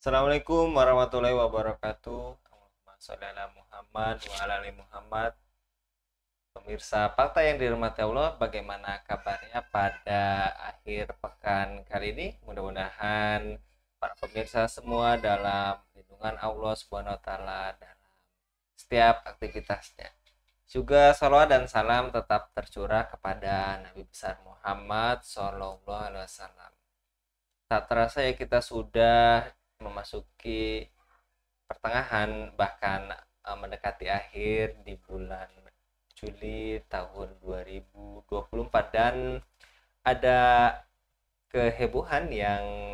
Assalamualaikum warahmatullahi wabarakatuh. Allahumma sholli ala Muhammad wa ala ali Muhammad. Pemirsa Fakta yang dirahmati Allah, bagaimana kabarnya pada akhir pekan kali ini? Mudah-mudahan para pemirsa semua dalam lindungan Allah Subhanahu wa taala dalam setiap aktivitasnya. Juga salawat dan salam tetap tercurah kepada Nabi besar Muhammad Sallallahu Alaihi Wasallam. Tak terasa ya kita sudah memasuki pertengahan, bahkan mendekati akhir di bulan Juli tahun 2024, dan ada kehebohan yang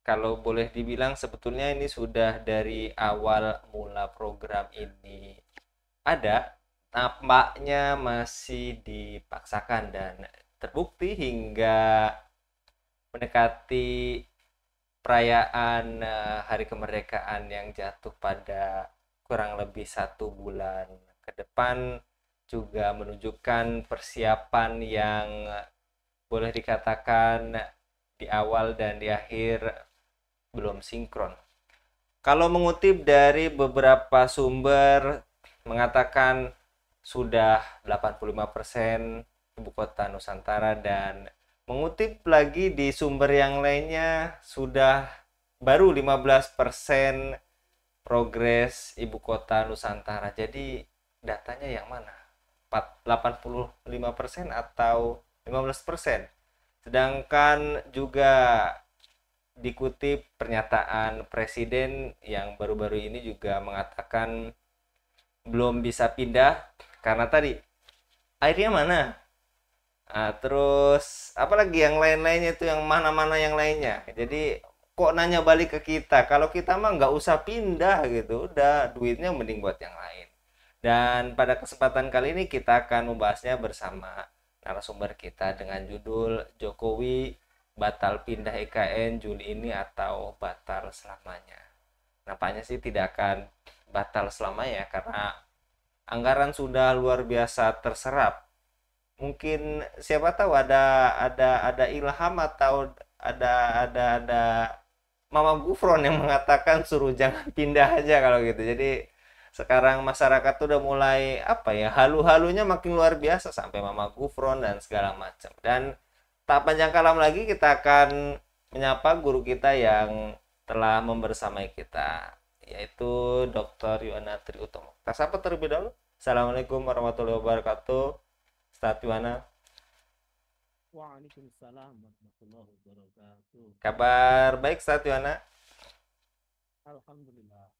kalau boleh dibilang sebetulnya ini sudah dari awal mula program ini ada, nampaknya masih dipaksakan dan terbukti hingga mendekati perayaan hari kemerdekaan yang jatuh pada kurang lebih 1 bulan ke depan juga menunjukkan persiapan yang boleh dikatakan di awal dan di akhir belum sinkron. Kalau mengutip dari beberapa sumber mengatakan sudah 85% ibu kota Nusantara, dan mengutip lagi di sumber yang lainnya sudah baru 15% progres ibu kota Nusantara. Jadi datanya yang mana? 85% atau 15%? Sedangkan juga dikutip pernyataan presiden yang baru-baru ini juga mengatakan belum bisa pindah karena tadi airnya mana. Terus apalagi yang lain-lainnya itu, yang mana-mana yang lainnya. Jadi kok nanya balik ke kita, kalau kita mah nggak usah pindah gitu, udah duitnya mending buat yang lain. Dan pada kesempatan kali ini kita akan membahasnya bersama narasumber kita dengan judul Jokowi batal pindah IKN Juli ini atau batal selamanya. Nampaknya sih tidak akan batal selamanya karena anggaran sudah luar biasa terserap. Mungkin siapa tahu ada ilham atau ada Mama Gufron yang mengatakan suruh jangan pindah aja kalau gitu. Jadi sekarang masyarakat tuh udah mulai apa ya, halu-halunya makin luar biasa sampai Mama Gufron dan segala macam. Dan tak panjang kalam lagi kita akan menyapa guru kita yang telah membersamai kita, yaitu Dr. Yuwana Triutomo. Kita sapa terlebih dahulu. Assalamualaikum warahmatullahi wabarakatuh. Ustaz Yuwana. Waalaikumsalam warahmatullahi wabarakatuh. Kabar baik Ustaz Yuwana? Alhamdulillah.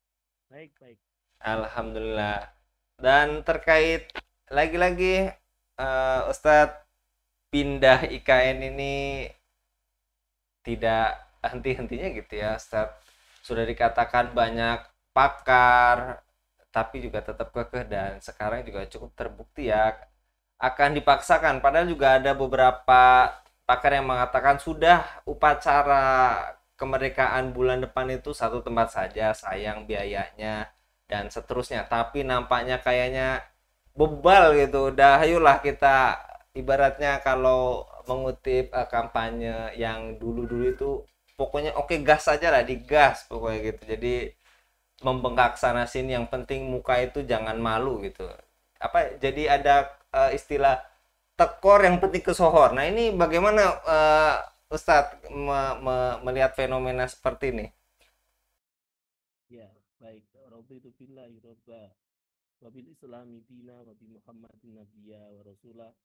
Baik, baik. Alhamdulillah. Dan terkait lagi-lagi Ustadz, pindah IKN ini tidak henti-hentinya gitu ya Ustadz. Sudah dikatakan banyak pakar, tapi juga tetap kekeh, dan sekarang juga cukup terbukti ya akan dipaksakan. Padahal juga ada beberapa pakar yang mengatakan sudah upacara kemerdekaan bulan depan itu satu tempat saja, sayang biayanya dan seterusnya. Tapi nampaknya kayaknya bebal gitu. Udah ayolah kita, ibaratnya kalau mengutip kampanye yang dulu-dulu itu, pokoknya oke gas aja lah, digas pokoknya gitu. Jadi membengkak sana sini, yang penting muka itu jangan malu gitu. Apa jadi ada istilah tekor yang penting kesohor. Nah ini bagaimana Ustadz melihat fenomena seperti ini? Ya, baik. Raditu billahi robba wa bil islami dina wa bi Muhammadin nabiyya wa rasulah.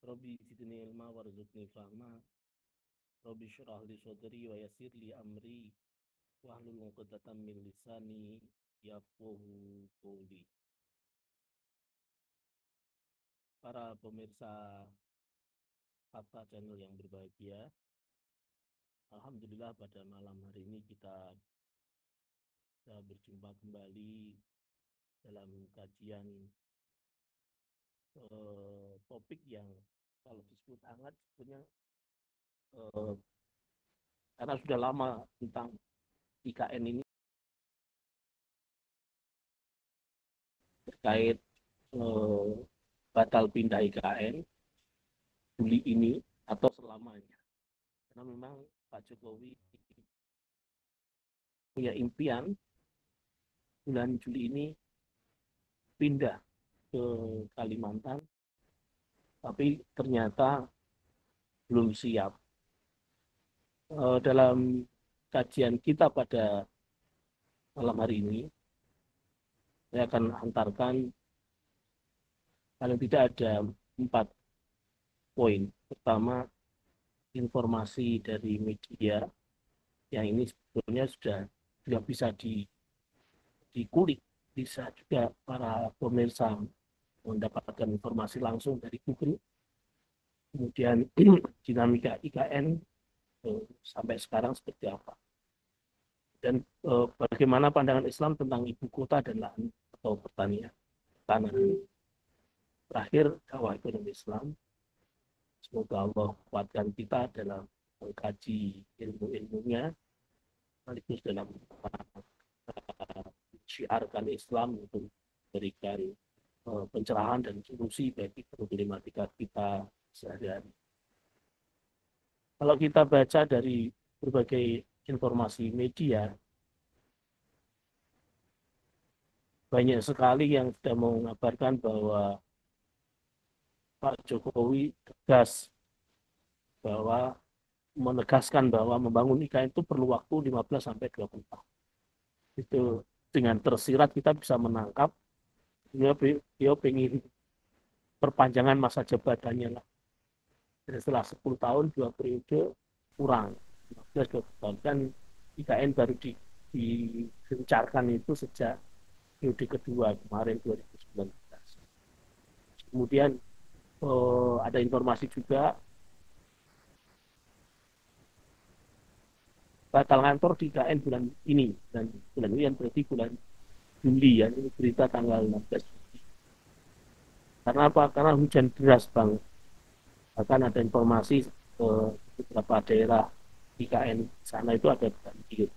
Rabbi zidni ilma warzuqni fahma. Rabbi syrah li sadri wa yassir li amri wahlul 'uqdatam min lisani yafqahu qawli. Para pemirsa Fakta Channel yang berbahagia, alhamdulillah pada malam hari ini kita berjumpa kembali dalam kajian topik yang kalau disebut hangat sebetulnya eh, karena sudah lama tentang IKN ini terkait eh, batal pindah IKN Juli ini atau selamanya, karena memang Pak Jokowi punya impian bulan Juli ini pindah ke Kalimantan, tapi ternyata belum siap. Dalam kajian kita pada malam hari ini, saya akan antarkan paling tidak ada 4 poin. Pertama, informasi dari media yang ini sebetulnya sudah bisa dikulik, bisa juga para pemirsa mendapatkan informasi langsung dari Google. Kemudian dinamika IKN sampai sekarang seperti apa, dan bagaimana pandangan Islam tentang ibu kota dan lahan atau pertanian tanah. Terakhir, dakwah ekonomi Islam. Semoga Allah kuatkan kita dalam mengkaji ilmu-ilmunya, sekaligus dalam syiarkan Islam untuk memberikan pencerahan dan solusi bagi problematika kita sehari-hari. Kalau kita baca dari berbagai informasi media, banyak sekali yang sudah mengabarkan bahwa Pak Jokowi tegas bahwa menegaskan bahwa membangun IKN itu perlu waktu 15-20 tahun. Itu dengan tersirat kita bisa menangkap dia ingin perpanjangan masa jabatannya lah. Dan setelah 10 tahun 2 periode kurang 15-20 tahun, kan IKN baru digencarkan itu sejak periode kedua kemarin 2019. Kemudian ada informasi juga batal kantor di IKN bulan ini, dan bulan ini yang berarti bulan Juli ya, ini berita tanggal 16 Juli. Karena apa? Karena hujan deras banget. Bahkan ada informasi beberapa daerah IKN sana itu ada banjir.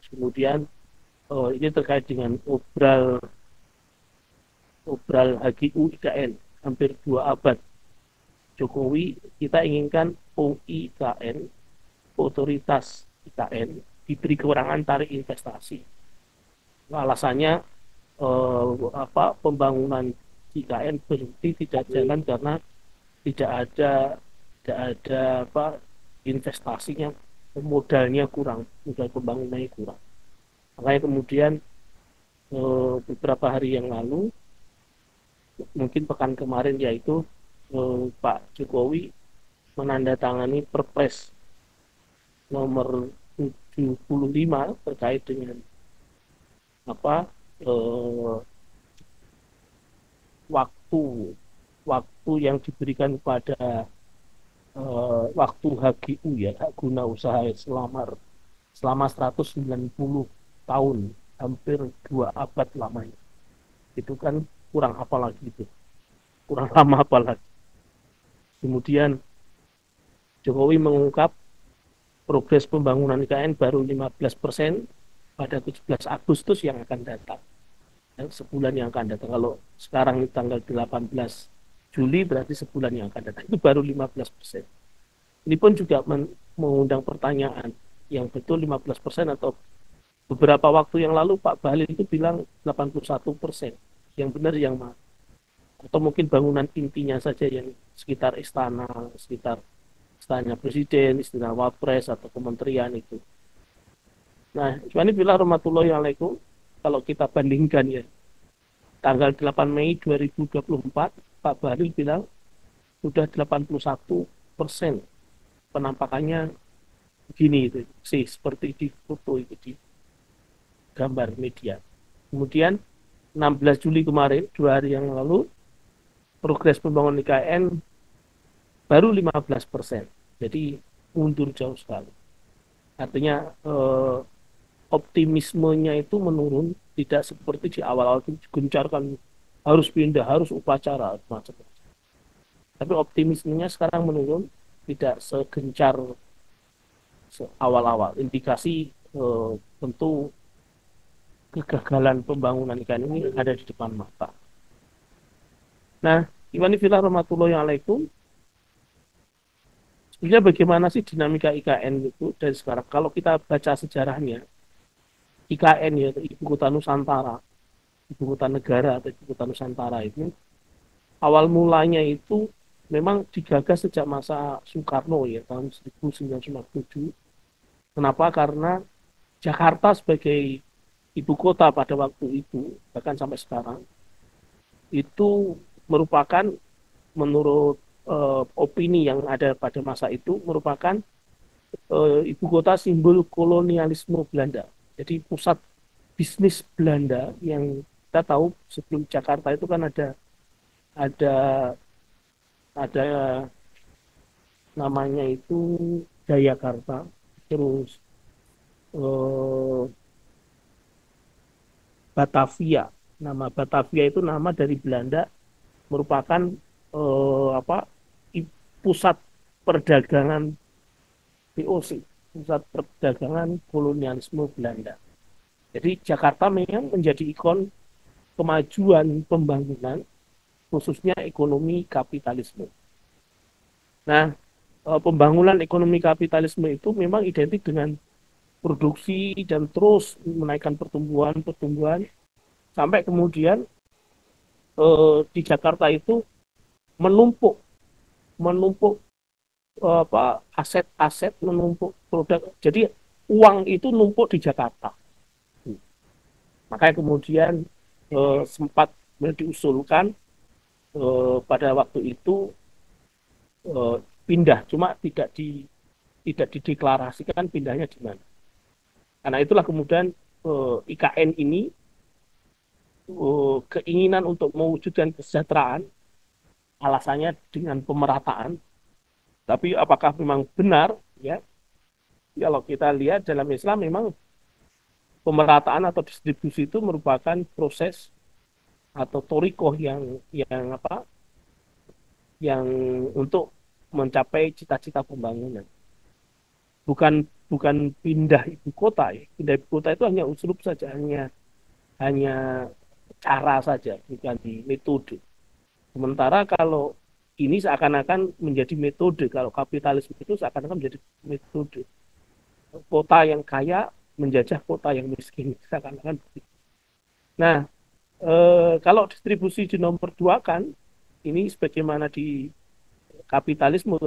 Kemudian ini terkait dengan obral HGU IKN hampir 2 abad. Jokowi kita inginkan OIKN, otoritas IKN, diberi kewenangan tarik investasi. Alasannya pembangunan IKN berhenti tidak jalan karena tidak ada investasinya, modalnya kurang, modal pembangunannya kurang. Makanya kemudian beberapa hari yang lalu, mungkin pekan kemarin, yaitu Pak Jokowi menandatangani Perpres nomor 75 terkait dengan waktu yang diberikan kepada waktu HGU ya, hak guna usaha selama 190 tahun, hampir 2 abad lamanya. Itu kan kurang apa lagi itu, kurang lama apa lagi. Kemudian Jokowi mengungkap progres pembangunan IKN baru 15% pada 17 Agustus yang akan datang, dan sebulan yang akan datang. Kalau sekarang tanggal 18 Juli berarti sebulan yang akan datang itu baru 15%. Ini pun juga mengundang pertanyaan, yang betul 15% atau beberapa waktu yang lalu Pak Bahlil itu bilang 81%. Yang benar yang mana? Atau mungkin bangunan intinya saja yang sekitar istana presiden, istana wapres atau kementerian itu. Nah, ini bilang rahmatullahi alaikum, kalau kita bandingkan ya, tanggal 8 Mei 2024, Pak Bahlil bilang sudah 81%. Penampakannya begini itu, seperti di foto itu, di gambar media. Kemudian 16 Juli kemarin, 2 hari yang lalu, progres pembangunan IKN baru 15%. Jadi mundur jauh sekali. Artinya optimismenya itu menurun, tidak seperti di awal-awal itu digencarkan, harus pindah, harus upacara, macam-macam. Tapi optimismenya sekarang menurun, tidak segencar awal-awal. Indikasi tentu kegagalan pembangunan IKN ini ada di depan mata. Nah, Iwani Filah rahmatullahi alaikum, sebenarnya bagaimana sih dinamika IKN itu dari sekarang? Kalau kita baca sejarahnya, IKN ya, Ibu Kota Nusantara, Ibu Kota Negara atau Ibu Kota Nusantara itu awal mulanya itu memang digagas sejak masa Soekarno ya tahun 1957. Kenapa? Karena Jakarta sebagai ibu kota pada waktu itu bahkan sampai sekarang itu merupakan menurut opini yang ada pada masa itu merupakan ibu kota simbol kolonialisme Belanda. Jadi pusat bisnis Belanda yang kita tahu sebelum Jakarta itu kan ada ada namanya itu Jayakarta, terus eh, Batavia. Nama Batavia itu nama dari Belanda merupakan apa pusat perdagangan VOC, pusat perdagangan kolonialisme Belanda. Jadi Jakarta memang menjadi ikon kemajuan pembangunan khususnya ekonomi kapitalisme. Nah, pembangunan ekonomi kapitalisme itu memang identik dengan produksi dan terus menaikkan pertumbuhan sampai kemudian di Jakarta itu menumpuk menumpuk apa aset-aset, menumpuk produk. Jadi uang itu numpuk di Jakarta. Makanya kemudian sempat diusulkan pada waktu itu pindah, cuma tidak dideklarasikan pindahnya di mana. Karena itulah kemudian IKN ini keinginan untuk mewujudkan kesejahteraan, alasannya dengan pemerataan. Tapi apakah memang benar? Ya, kalau kita lihat dalam Islam memang pemerataan atau distribusi itu merupakan proses atau torikoh yang apa? Yang untuk mencapai cita-cita pembangunan. Bukan pindah ibu kota ya. Pindah ibu kota itu hanya usul saja, hanya cara saja, bukan metode. Sementara kalau ini seakan-akan menjadi metode, kalau kapitalisme itu seakan-akan menjadi metode. Kota yang kaya menjajah kota yang miskin, seakan-akan begitu. Nah, kalau distribusi di nomor dua kan, ini sebagaimana di kapitalisme,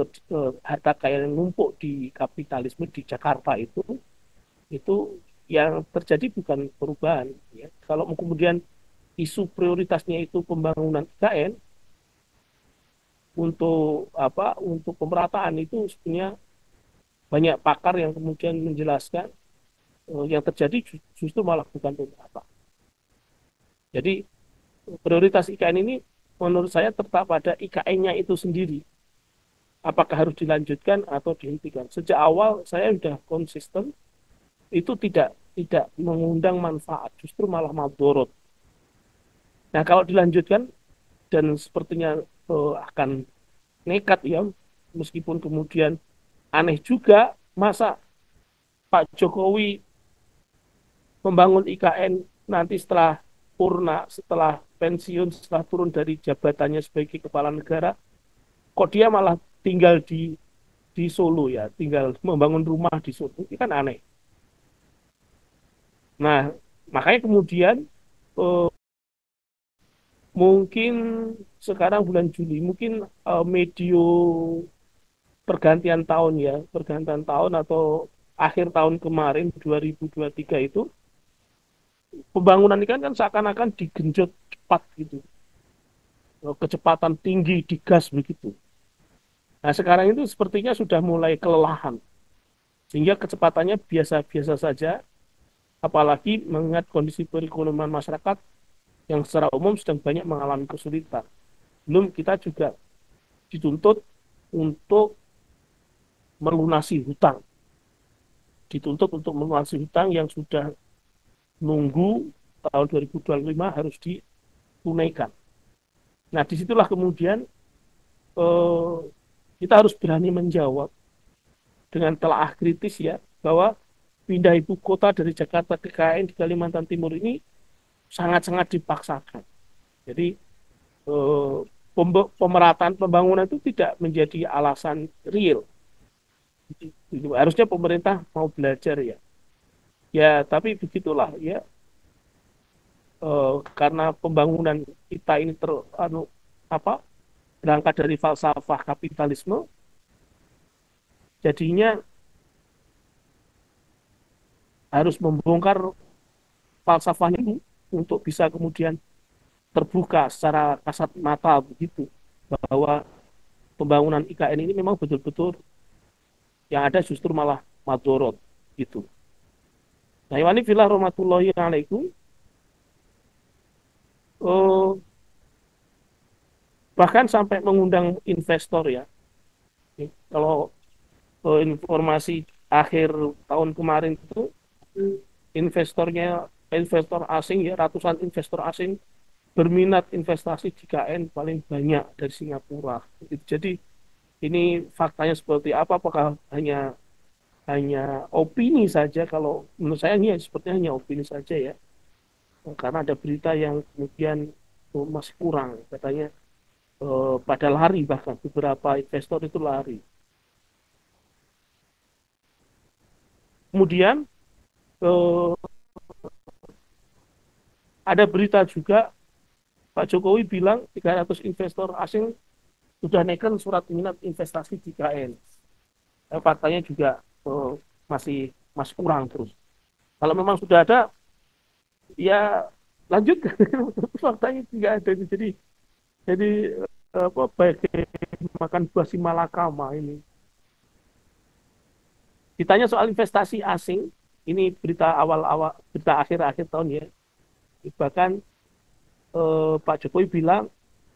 harta kaya yang numpuk di kapitalisme di Jakarta itu yang terjadi bukan perubahan. Ya. Kalau kemudian isu prioritasnya itu pembangunan IKN, untuk apa untuk pemerataan itu sebenarnya banyak pakar yang kemudian menjelaskan yang terjadi justru malah bukan pemerataan. Jadi prioritas IKN ini menurut saya tetap pada IKN-nya itu sendiri. Apakah harus dilanjutkan atau dihentikan? Sejak awal saya sudah konsisten itu tidak mengundang manfaat, justru malah madorot. Nah kalau dilanjutkan dan sepertinya akan nekat ya, meskipun kemudian aneh juga masa Pak Jokowi membangun IKN nanti setelah purna, setelah pensiun, setelah turun dari jabatannya sebagai kepala negara, kok dia malah tinggal di Solo ya, tinggal membangun rumah di Solo, itu kan aneh. Nah, makanya kemudian eh, mungkin sekarang bulan Juli, mungkin medio pergantian tahun ya, pergantian tahun atau akhir tahun kemarin 2023 itu pembangunan ikan kan seakan-akan digenjot cepat gitu, kecepatan tinggi digas begitu. Nah sekarang itu sepertinya sudah mulai kelelahan, sehingga kecepatannya biasa-biasa saja, apalagi mengingat kondisi perekonomian masyarakat yang secara umum sedang banyak mengalami kesulitan. Belum kita juga dituntut untuk melunasi hutang, dituntut untuk melunasi hutang yang sudah nunggu tahun 2025 harus ditunaikan. Nah, disitulah kemudian eh, kita harus berani menjawab dengan telaah kritis ya, bahwa pindah ibu kota dari Jakarta ke KN di Kalimantan Timur ini sangat-sangat dipaksakan. Jadi eh, pemerataan pembangunan itu tidak menjadi alasan real. Harusnya pemerintah mau belajar ya, Ya, tapi begitulah ya, karena pembangunan kita ini apa berangkat dari falsafah kapitalisme, jadinya harus membongkar falsafahnya ini untuk bisa kemudian terbuka secara kasat mata begitu bahwa pembangunan IKN ini memang betul-betul yang ada justru malah madorot gitu. Nah, ini filah rahmatullahi alaikum, eh, bahkan sampai mengundang investor ya. Kalau informasi akhir tahun kemarin itu investor asing ya, ratusan investor asing berminat investasi di KN paling banyak dari Singapura. Jadi ini faktanya seperti apa? Apakah hanya hanya opini saja? Kalau menurut saya ini sepertinya hanya opini saja ya, karena ada berita yang kemudian masih kurang katanya, pada lari, bahkan beberapa investor itu lari. Kemudian eh, ada berita juga Pak Jokowi bilang 300 investor asing sudah naikkan surat minat investasi di KN. Faktanya juga masih masih kurang terus. Kalau memang sudah ada, ya lanjut. Faktanya tidak ada. Jadi apa baik makan buah si malakama ini. Ditanya soal investasi asing, ini berita awal-awal, berita akhir-akhir tahun ya. Bahkan Pak Jokowi bilang,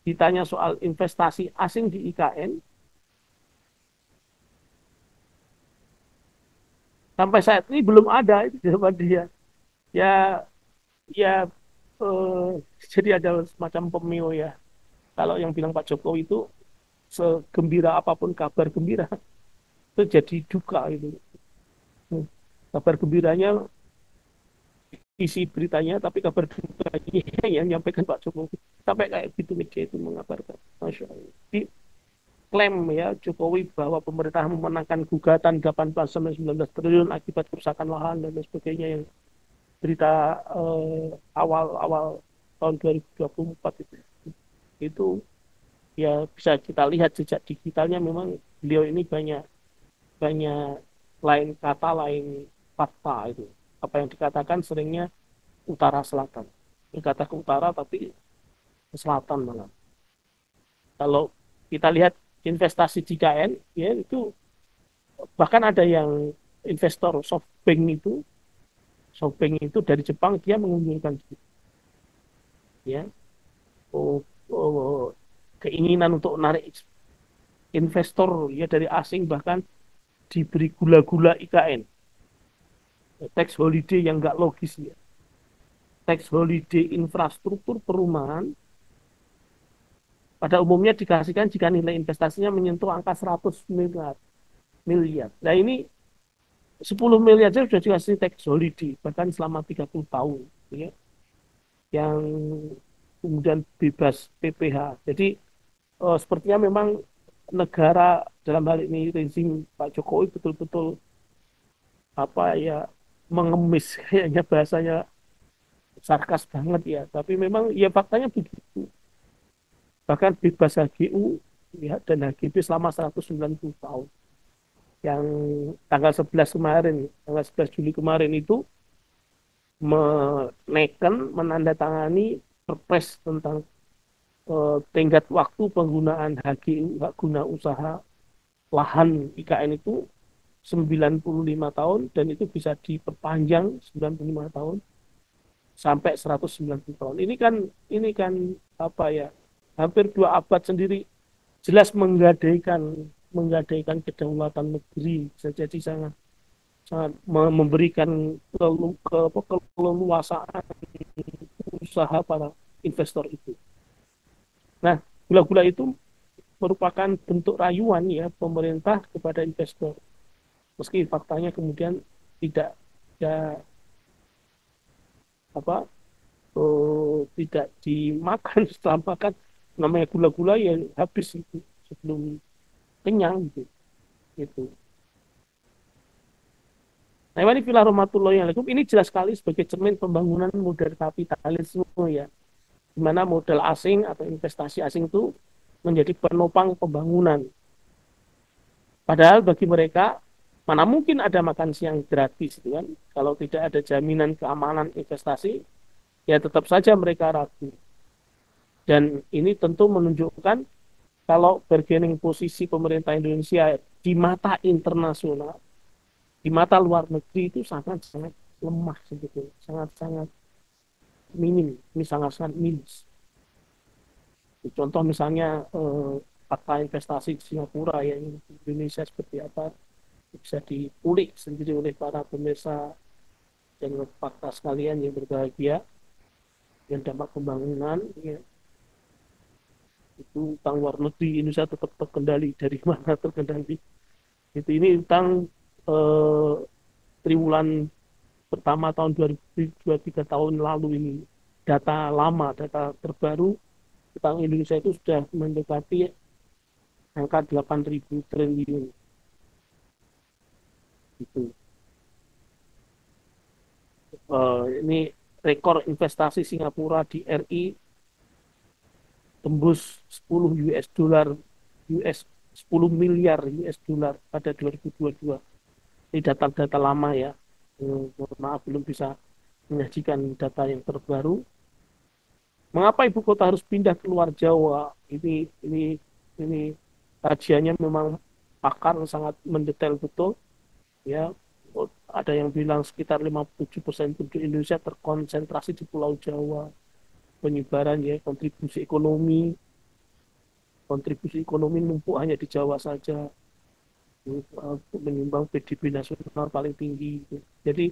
ditanya soal investasi asing di IKN, sampai saat ini belum ada itu jawaban dia. Ya, ya, eh, jadi ada semacam pemio ya. Kalau yang bilang Pak Jokowi itu segembira apapun kabar gembira, itu jadi duka itu. Kabar gembiranya isi beritanya, tapi kabar dukanya yang menyampaikan Pak Jokowi. Sampai kayak gitu media itu mengabarkan. Masya Allah. Di klaim ya Jokowi bahwa pemerintah memenangkan gugatan 18 sampai 19 triliun akibat kerusakan lahan dan lain sebagainya, yang berita awal-awal tahun 2024 itu ya bisa kita lihat jejak digitalnya. Memang beliau ini banyak banyak lain kata lain fakta itu. Apa yang dikatakan seringnya utara selatan, berkata ke utara tapi ke selatan malah. Kalau kita lihat investasi di KN ya itu, bahkan ada yang investor SoftBank itu dari Jepang, dia mengunjungkan ya, oh, oh, keinginan untuk menarik investor ya dari asing, bahkan diberi gula-gula IKN, tax holiday yang nggak logis ya, tax holiday infrastruktur perumahan pada umumnya dikasihkan jika nilai investasinya menyentuh angka 100 miliar. Nah ini 10 miliar saja sudah dikasih tax holiday bahkan selama 30 tahun ya, yang kemudian bebas PPh. Jadi sepertinya memang negara dalam hal ini rezim Pak Jokowi betul-betul apa ya, mengemis kayaknya bahasanya, sarkas banget ya, tapi memang ya faktanya begitu. Bahkan bebas HGU ya, dan HGB selama 190 tahun. Yang tanggal 11 kemarin, tanggal 11 Juli kemarin itu menaikkan, menandatangani perpres tentang tenggat waktu penggunaan HGU, hak guna usaha lahan IKN itu 95 tahun, dan itu bisa diperpanjang 95 tahun sampai 190 tahun. Ini kan apa ya? Hampir 2 abad sendiri, jelas menggadaikan kedaulatan negeri, bisa jadi sangat sangat memberikan keleluasaan usaha para investor itu. Nah, gula-gula itu merupakan bentuk rayuan ya pemerintah kepada investor. Meski faktanya kemudian tidak tidak apa tidak dimakan setelah makan, namanya gula-gula yang habis itu sebelum kenyang gitu. Gitu. Nah, ini filah rahmatullahi alaikum ini jelas sekali sebagai cermin pembangunan model kapitalisme ya, di mana modal asing atau investasi asing itu menjadi penopang pembangunan. Padahal bagi mereka mana mungkin ada makan siang gratis, gitu kan? Kalau tidak ada jaminan keamanan investasi, ya tetap saja mereka ragu. Dan ini tentu menunjukkan kalau bargaining posisi pemerintah Indonesia di mata internasional, di mata luar negeri itu sangat-sangat lemah sebetulnya, sangat-sangat minim, ini sangat-sangat minus. Contoh misalnya fakta investasi di Singapura yang di Indonesia seperti apa bisa diulik sendiri oleh para pemirsa dan fakta sekalian yang berbahagia dan dampak pembangunan ya, itu utang luar negeri Indonesia tetap terkendali dari mana terkendali itu ini utang eh, triwulan pertama tahun 2023 tahun lalu ini data lama data terbaru utang Indonesia itu sudah mendekati angka 8.000 triliun itu ini rekor investasi Singapura di RI tembus 10 US dollar US 10 miliar US dollar pada 2022. Ini data-data lama ya. Maaf belum bisa menyajikan data yang terbaru. Mengapa ibu kota harus pindah keluar Jawa? Ini kajiannya memang pakar sangat mendetail betul ya. Ada yang bilang sekitar 57% penduduk Indonesia terkonsentrasi di Pulau Jawa. Penyebaran ya kontribusi ekonomi numpuk hanya di Jawa saja menyumbang PDB nasional paling tinggi. Jadi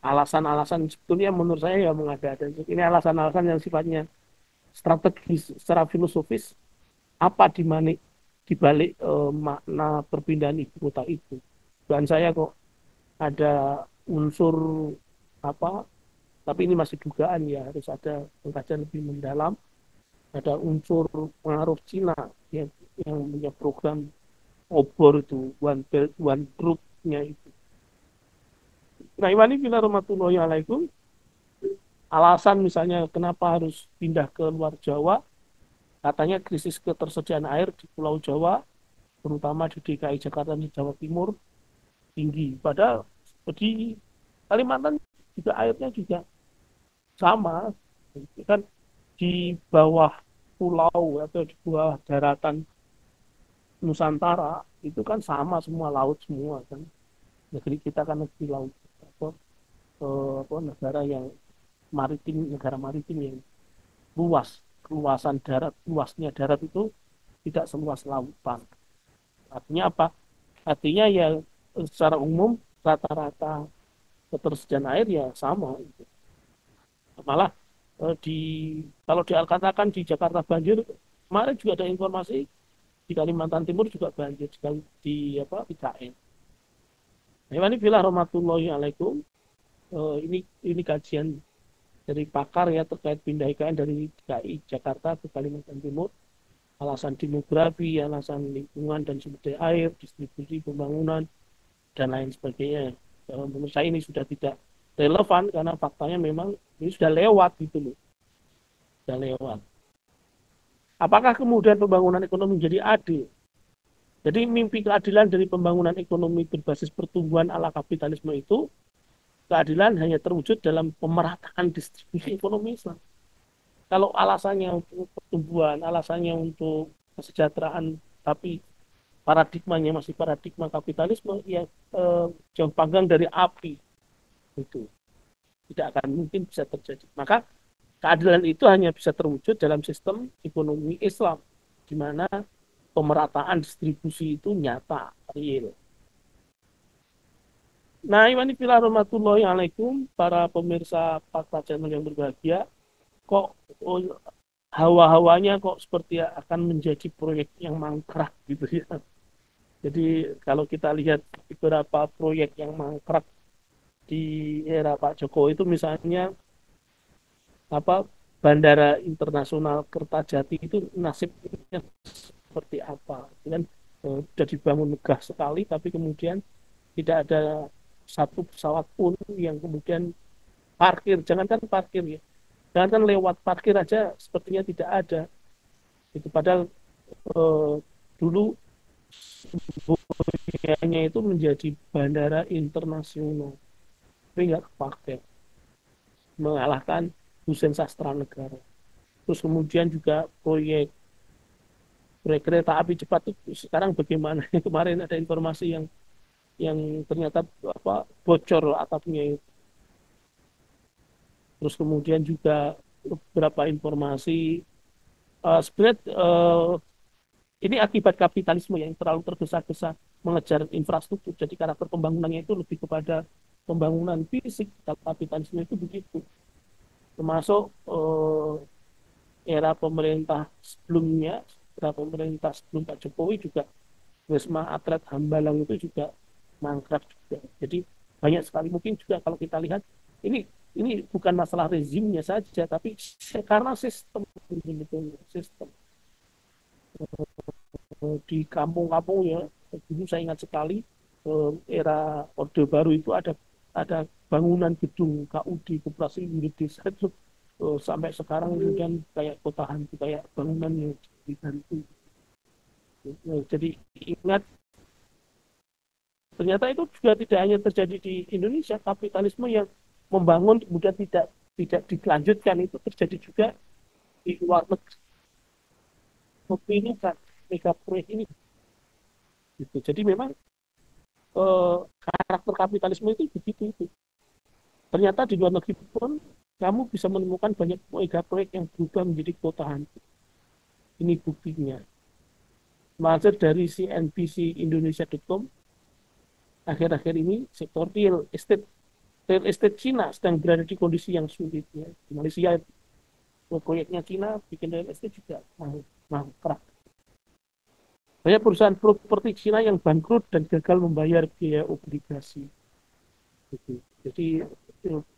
alasan-alasan sebetulnya menurut saya ya mengada-ada. Ini alasan-alasan yang sifatnya strategis secara filosofis apa di balik makna perpindahan ibu kota itu. Dan saya kok ada unsur apa tapi ini masih dugaan ya harus ada pengkajian lebih mendalam ada unsur pengaruh Cina yang punya program obor itu One Belt One Road-nya itu. Nah, ini bila rahmatullahi alaikum alasan misalnya kenapa harus pindah ke luar Jawa katanya krisis ketersediaan air di Pulau Jawa terutama di DKI Jakarta dan di Jawa Timur tinggi padahal di Kalimantan juga airnya juga sama kan di bawah pulau atau di bawah daratan Nusantara itu kan sama semua laut semua kan negeri kita kan negeri laut apa negara yang negara maritim yang luasan darat luasnya darat itu tidak seluas lautan artinya apa artinya ya secara umum rata-rata ketersediaan air ya sama malah di kalau dikatakan di Jakarta banjir kemarin juga ada informasi di Kalimantan Timur juga banjir di apa IKN. Nah, ini bilang rahmatullahi alaikum ini kajian dari pakar ya terkait pindah IKN dari DKI Jakarta ke Kalimantan Timur alasan demografi alasan lingkungan dan sumber daya air distribusi pembangunan dan lain sebagainya menurut saya ini sudah tidak relevan karena faktanya memang ini sudah lewat gitu loh sudah lewat apakah kemudian pembangunan ekonomi menjadi adil jadi mimpi keadilan dari pembangunan ekonomi berbasis pertumbuhan ala kapitalisme itu keadilan hanya terwujud dalam pemerataan distribusi ekonomi Islam kalau alasannya untuk pertumbuhan alasannya untuk kesejahteraan tapi paradigmanya masih paradigma kapitalisme ya jauh panggang dari api itu tidak akan mungkin bisa terjadi maka keadilan itu hanya bisa terwujud dalam sistem ekonomi Islam di mana pemerataan distribusi itu nyata real. Nah, ini bila rahmatullahi alaikum para pemirsa Fakta Channel yang berbahagia kok hawa-hawanya kok seperti akan menjadi proyek yang mangkrak gitu ya. Jadi kalau kita lihat beberapa proyek yang mangkrak di era Pak Jokowi itu misalnya apa Bandara Internasional Kertajati itu nasibnya seperti apa kan sudah dibangun megah sekali tapi kemudian tidak ada satu pesawat pun yang kemudian parkir, jangankan parkir ya, jangankan lewat parkir aja sepertinya tidak ada. Itu padahal eh, dulu hanya itu menjadi bandara internasional, tapi nggak kepake, mengalahkan Hussein Sastra Negara. Terus kemudian juga proyek kereta api cepat itu sekarang bagaimana? Kemarin ada informasi yang ternyata apa bocor atapnya itu. Terus kemudian juga beberapa informasi sebenarnya ini akibat kapitalisme yang terlalu tergesa-gesa mengejar infrastruktur. Jadi karakter pembangunannya itu lebih kepada pembangunan fisik. Kapitalisme itu begitu. Termasuk era pemerintah sebelumnya, era pemerintah sebelum Pak Jokowi juga Wisma Atlet Hambalang itu juga mangkrak juga. Jadi banyak sekali mungkin juga kalau kita lihat ini bukan masalah rezimnya saja, tapi karena sistem sistem di kampung-kampung ya. Dulu saya ingat sekali era Orde Baru itu ada bangunan gedung KUD Koperasi Unit Desa itu sampai sekarang kemudian kayak kota hantu kayak bangunan yang diganti. Jadi ingat ternyata itu juga tidak hanya terjadi di Indonesia, kapitalisme yang membangun kemudian tidak dilanjutkan itu terjadi juga di luar negeri. Ini kan mega proyek ini gitu. Jadi memang eh, karakter kapitalisme itu begitu itu. Ternyata di luar negeri pun kamu bisa menemukan banyak mega proyek yang berubah menjadi kota hantu. Ini buktinya. Melansir dari CNBC Indonesia.com, akhir-akhir ini sektor real estate Cina sedang berada di kondisi yang sulit ya. Di Malaysia proyeknya Cina bikin real estate juga mangkrak. Banyak perusahaan properti Cina yang bangkrut dan gagal membayar biaya obligasi. Gitu. Jadi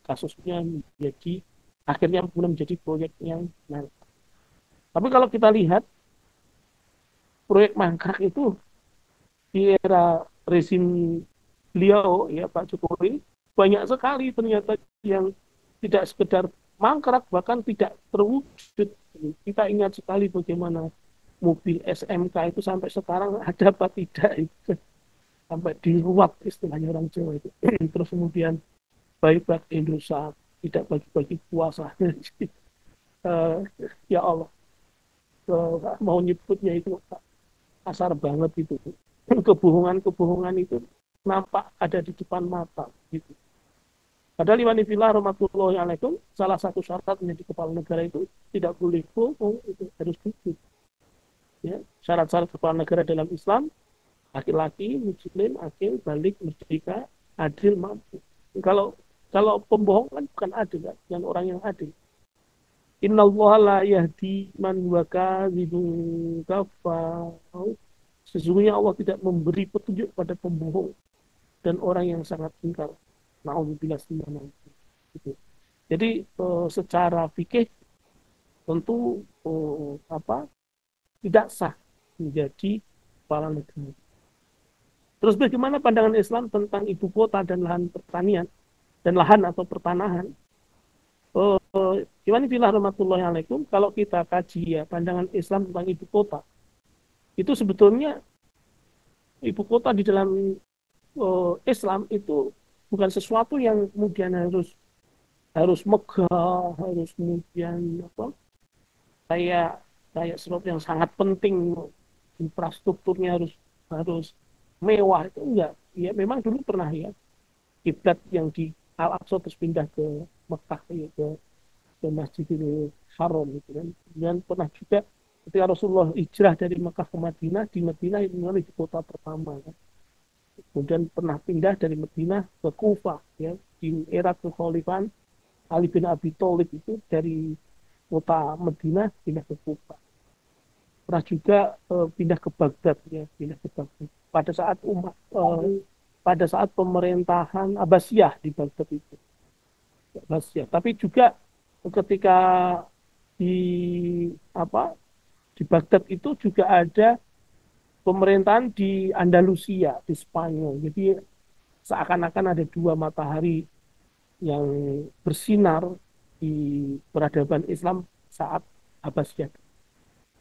kasusnya menjadi akhirnya menjadi proyek yang mangkrak. Tapi kalau kita lihat proyek mangkrak itu di era rezim beliau ya Pak Jokowi banyak sekali ternyata yang tidak sekedar mangkrak bahkan tidak terwujud. Kita ingat sekali bagaimana mobil SMK itu sampai sekarang ada apa tidak itu sampai diruat istilahnya orang Jawa itu. Terus kemudian buyback Indonesia tidak bagi-bagi kuasa. Ya Allah, mau nyebutnya itu kasar banget itu. Kebohongan-kebohongan itu nampak ada di depan mata gitu. Padahal iwanifillah rahmatullahi alaikum, salah satu syarat menjadi kepala negara itu tidak boleh bohong, itu harus jujur. Ya, syarat-syarat kepala negara dalam Islam, laki-laki, muslim, akil, balik, merdeka, adil, mampu. Kalau kalau pembohong kan bukan adil, kan? Dengan orang yang adil. Innallaha la yahdi man huwa kadzibun kafar. Sesungguhnya Allah tidak memberi petunjuk pada pembohong dan orang yang sangat ingkar. Na'udzubillah gitu. Jadi secara fikih tentu tidak sah menjadi kepala negara. Terus bagaimana pandangan Islam tentang ibu kota dan lahan pertanian dan lahan atau pertanahan? Gimana filah rahmatullahi alaikum, kalau kita kaji ya pandangan Islam tentang ibu kota, itu sebetulnya ibu kota di dalam Islam itu bukan sesuatu yang kemudian harus megah, harus kemudian apa kayak kayak sesuatu yang sangat penting, infrastrukturnya harus mewah itu enggak. Ya memang dulu pernah ya kiblat yang di Al-Aqsa terus pindah ke Mekah ya, ke Masjidil Haram gitu kan. Dan pernah juga ketika Rasulullah hijrah dari Mekah ke Madinah, di Madinah itu menjadi kota pertama kan. Kemudian pernah pindah dari Madinah ke Kufah ya di era kekhalifahan Ali bin Abi Thalib itu dari kota Madinah pindah ke Kufah. Pernah juga pindah ke Baghdad ya, pindah ke Baghdad. Pada saat pemerintahan Abbasiyah di Baghdad itu. Abbasiyah. Tapi juga ketika di apa di Baghdad itu juga ada pemerintahan di Andalusia di Spanyol. Jadi seakan-akan ada dua matahari yang bersinar di peradaban Islam saat Abbasiyah.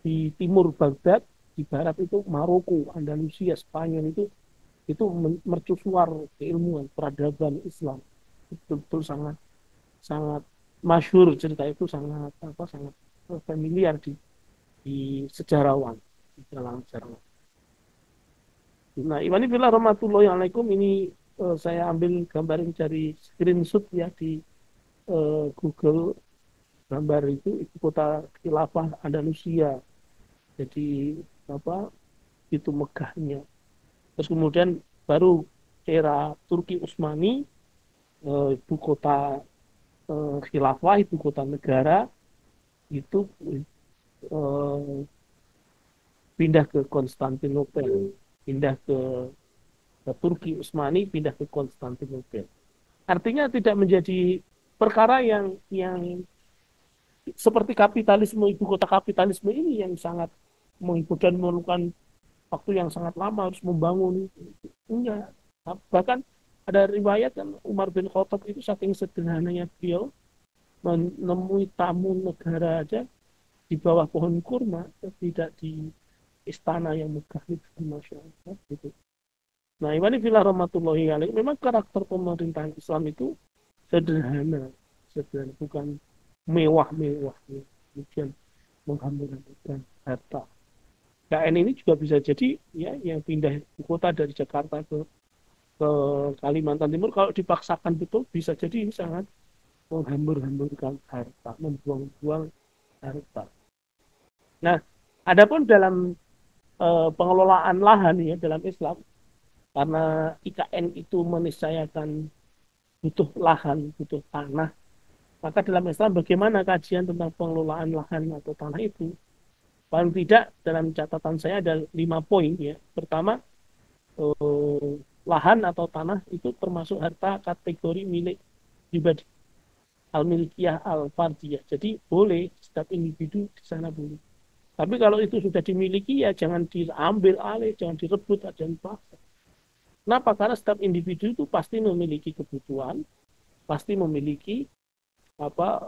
Di timur Baghdad, di barat itu Maroko, Andalusia, Spanyol itu mercusuar keilmuan peradaban Islam. Betul-betul sangat sangat masyhur, cerita itu sangat sangat familiar di sejarawan, di dalam sejarawan. Nah, Iwan Fillah rahmatullahi alaikum, ini saya ambil gambarin dari screenshot ya di Google. Gambar itu ibu kota khilafah Andalusia. Jadi apa itu megahnya. Terus kemudian baru era Turki Utsmani, ibu kota khilafah, ibu kota negara itu eh, pindah ke Konstantinopel, pindah ke Turki Utsmani, pindah ke Konstantinopel. Artinya tidak menjadi perkara yang seperti kapitalisme, ibu kota kapitalisme ini yang sangat mengikut dan memerlukan waktu yang sangat lama harus membangun. Enggak. Bahkan ada riwayat kan Umar bin Khattab itu saking sederhananya beliau menemui tamu negara aja di bawah pohon kurma, tidak di istana yang megah itu, masya Allah gitu. Nah, ini filah rahmatullahi alaih, memang karakter pemerintahan Islam itu sederhana, sederhana, bukan mewah-mewah, kemudian menghambur-hamburkan harta. KN ini juga bisa jadi ya yang pindah ibu kota dari Jakarta ke Kalimantan Timur, kalau dipaksakan betul bisa jadi ini sangat menghambur-hamburkan harta, membuang-buang harta. Nah, adapun dalam pengelolaan lahan ya dalam Islam, karena IKN itu meniscayakan butuh lahan, butuh tanah, maka dalam Islam bagaimana kajian tentang pengelolaan lahan atau tanah itu? Paling tidak dalam catatan saya ada 5 poin ya. Pertama, lahan atau tanah itu termasuk harta kategori milik pribadi, al-milkiyah al-fardiyah. Jadi boleh setiap individu di sana boleh. Tapi kalau itu sudah dimiliki ya jangan diambil alih, jangan direbut, jangan dipaksa. Kenapa? Karena setiap individu itu pasti memiliki kebutuhan, pasti memiliki apa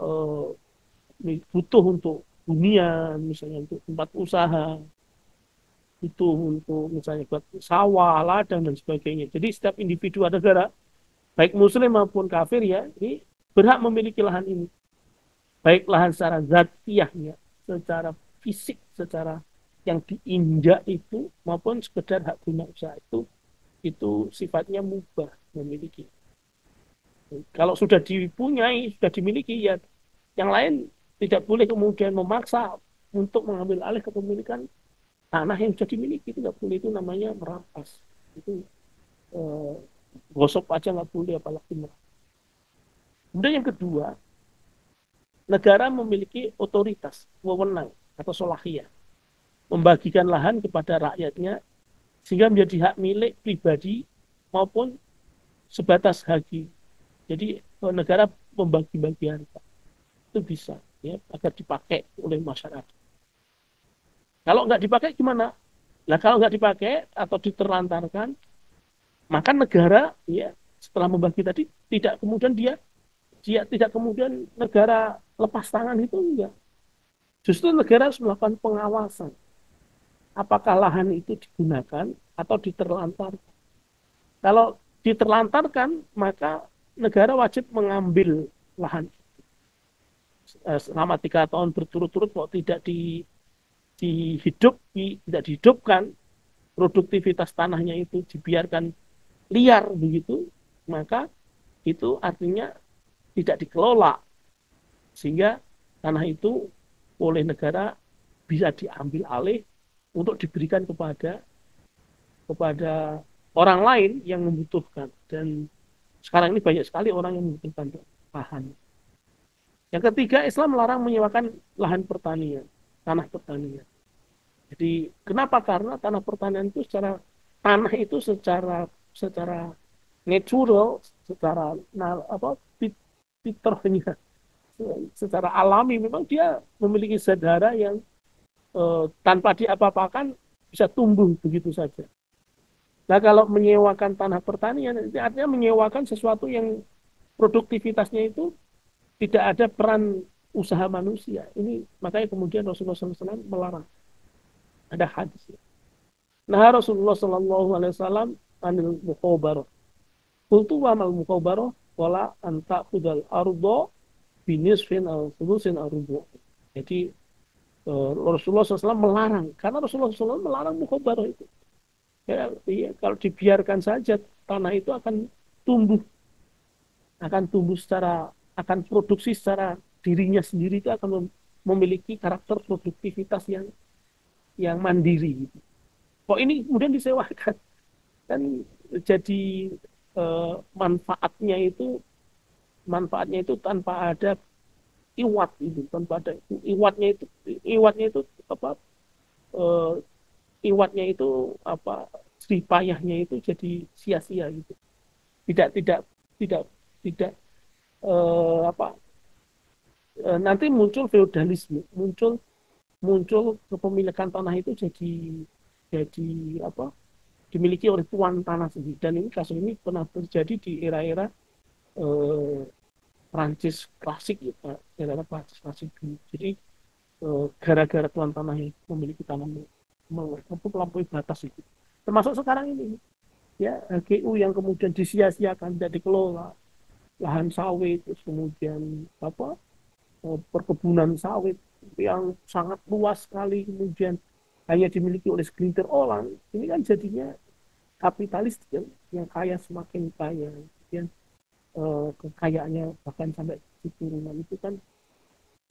butuh untuk hunian, misalnya untuk tempat usaha, butuh untuk misalnya buat sawah, ladang dan sebagainya. Jadi setiap individu atau negara, baik muslim maupun kafir ya, ini berhak memiliki lahan ini. Baik lahan secara zatiahnya, secara fisik, secara yang diinjak itu maupun sekedar hak guna usaha itu sifatnya mubah memiliki. Kalau sudah dipunyai, sudah dimiliki ya yang lain tidak boleh kemudian memaksa untuk mengambil alih kepemilikan tanah yang sudah dimiliki, itu nggak boleh, itu namanya merampas. Itu eh, gosok aja nggak boleh apalagi merampas. Kemudian yang kedua, negara memiliki otoritas, wewenang atau solahiyah membagikan lahan kepada rakyatnya sehingga menjadi hak milik pribadi maupun sebatas haki. Jadi negara membagi-bagi harta itu bisa ya agar dipakai oleh masyarakat. Kalau nggak dipakai gimana? Nah kalau nggak dipakai atau diterlantarkan, maka negara ya setelah membagi tadi tidak kemudian dia tidak kemudian negara lepas tangan, itu enggak. Justru negara harus melakukan pengawasan. Apakah lahan itu digunakan atau diterlantarkan? Kalau diterlantarkan, maka negara wajib mengambil lahan selama 3 tahun berturut-turut. Kok tidak tidak dihidupkan, produktivitas tanahnya itu dibiarkan liar begitu, maka itu artinya tidak dikelola, sehingga tanah itu oleh negara bisa diambil alih untuk diberikan kepada orang lain yang membutuhkan. Dan sekarang ini banyak sekali orang yang membutuhkan lahan. Yang ketiga, Islam melarang menyewakan lahan pertanian, tanah pertanian. Jadi kenapa? Karena tanah pertanian itu tanah itu secara natural, secara fitrahnya, secara alami memang dia memiliki sedara yang tanpa diapa-apakan bisa tumbuh begitu saja. Nah, kalau menyewakan tanah pertanian, itu artinya menyewakan sesuatu yang produktivitasnya itu tidak ada peran usaha manusia. Ini makanya kemudian Rasulullah SAW melarang. Ada hadis. Nah, Rasulullah SAW anil mukhabarah. Kultu wa mal mukhabarah wala anta kudal ardo binisfin al sulusin al rubu. Jadi Rasulullah SAW melarang karena Rasulullah SAW melarang mukhabarah itu. Ya, iya, kalau dibiarkan saja tanah itu tumbuh akan tumbuh secara akan produksi secara dirinya sendiri itu akan memiliki karakter produktivitas yang mandiri gitu. Kok ini kemudian disewakan kan jadi manfaatnya itu tanpa ada iwat itu tanpa ada iwatnya itu apa eh, iwatnya itu apa payahnya itu jadi sia-sia gitu tidak tidak tidak tidak apa nanti muncul feodalisme muncul muncul kepemilikan tanah itu jadi apa dimiliki oleh tuan tanah sendiri dan ini kasus ini pernah terjadi di era-era eh, Prancis klasik ya Pak. Era Prancis klasik dulu jadi gara-gara tuan tanah yang memiliki tanah melampaui batas itu termasuk sekarang ini ya HGU yang kemudian disia-siakan tidak dikelola lahan sawit terus kemudian apa perkebunan sawit yang sangat luas sekali kemudian hanya dimiliki oleh segelintir orang ini kan jadinya kapitalis yang kaya semakin kaya kemudian kekayaannya bahkan sampai turunan itu kan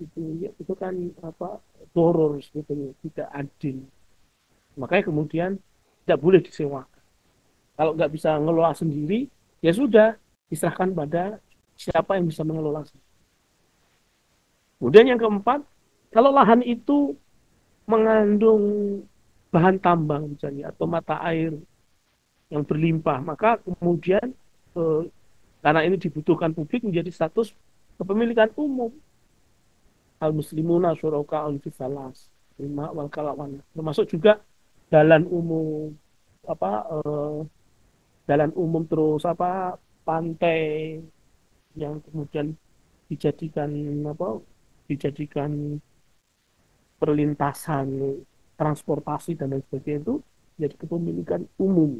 itu ya, itu kan apa doror sebetulnya tidak adil makanya kemudian tidak boleh disewakan kalau nggak bisa ngelola sendiri ya sudah diserahkan pada siapa yang bisa mengelola. Kemudian yang keempat, kalau lahan itu mengandung bahan tambang misalnya atau mata air yang berlimpah, maka kemudian eh, karena ini dibutuhkan publik menjadi status kepemilikan umum. Al muslimuna syuraka fi salas, lima wal kalawan. Termasuk juga jalan umum apa jalan umum terus apa pantai yang kemudian dijadikan apa dijadikan perlintasan transportasi dan lain sebagainya itu jadi kepemilikan umum.